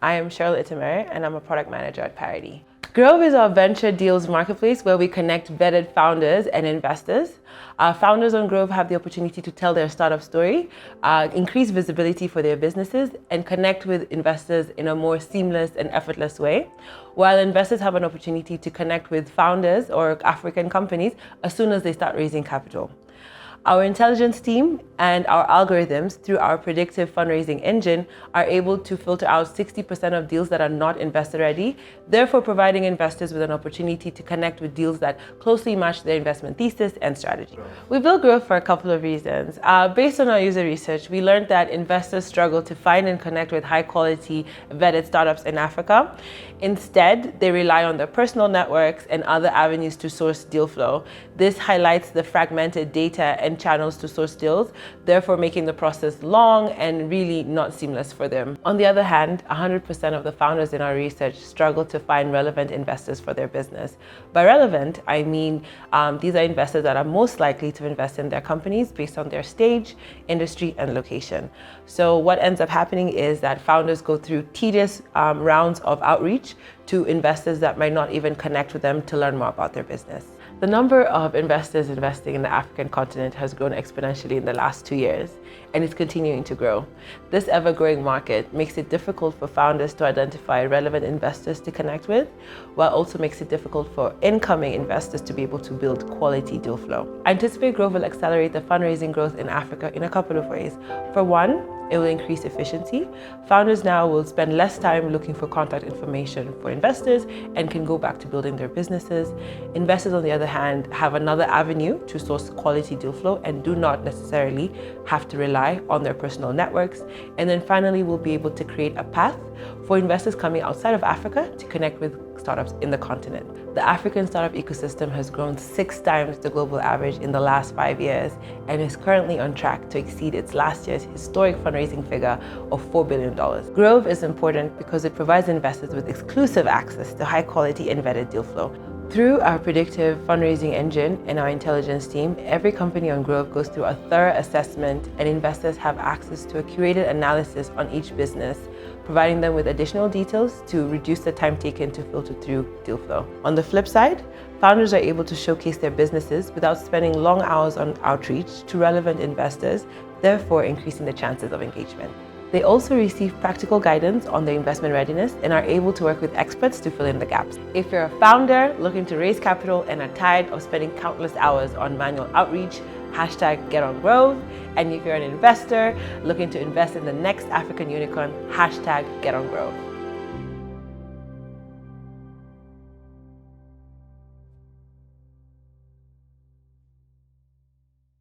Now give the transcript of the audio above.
I am Cheryl Itimer, and I'm a product manager at Parity. Grove is our venture deals marketplace where we connect vetted founders and investors. Founders on Grove have the opportunity to tell their startup story, increase visibility for their businesses, and connect with investors in a more seamless and effortless way, while investors have an opportunity to connect with founders or African companies as soon as they start raising capital. Our intelligence team and our algorithms through our predictive fundraising engine are able to filter out 60% of deals that are not investor ready, therefore providing investors with an opportunity to connect with deals that closely match their investment thesis and strategy. We built Growth for a couple of reasons. Based on our user research, we learned that investors struggle to find and connect with high quality vetted startups in Africa. Instead, they rely on their personal networks and other avenues to source deal flow. This highlights the fragmented data and channels to source deals, therefore making the process long and really not seamless for them. On the other hand, 100% of the founders in our research struggle to find relevant investors for their business. By relevant, I mean these are investors that are most likely to invest in their companies based on their stage, industry, and location. So what ends up happening is that founders go through tedious rounds of outreach to investors that might not even connect with them to learn more about their business. The number of investors investing in the African continent has grown exponentially in the last 2 years, and it's continuing to grow. This ever-growing market makes it difficult for founders to identify relevant investors to connect with, while also makes it difficult for incoming investors to be able to build quality deal flow. I anticipate Grove will accelerate the fundraising growth in Africa in a couple of ways. For one, it will increase efficiency. Founders now will spend less time looking for contact information for investors and can go back to building their businesses. Investors, on the other hand, have another avenue to source quality deal flow and do not necessarily have to rely on their personal networks. And then finally, we'll be able to create a path for investors coming outside of Africa to connect with startups in the continent. The African startup ecosystem has grown 6 times the global average in the last 5 years and is currently on track to exceed its last year's historic fundraising figure of $4 billion. Grove is important because it provides investors with exclusive access to high quality and vetted deal flow. Through our predictive fundraising engine and our intelligence team, every company on Grove goes through a thorough assessment and investors have access to a curated analysis on each business, providing them with additional details to reduce the time taken to filter through deal flow. On the flip side, founders are able to showcase their businesses without spending long hours on outreach to relevant investors, therefore increasing the chances of engagement. They also receive practical guidance on their investment readiness and are able to work with experts to fill in the gaps. If you're a founder looking to raise capital and are tired of spending countless hours on manual outreach, #GetOnGrove. And if you're an investor looking to invest in the next African unicorn, #GetOnGrove.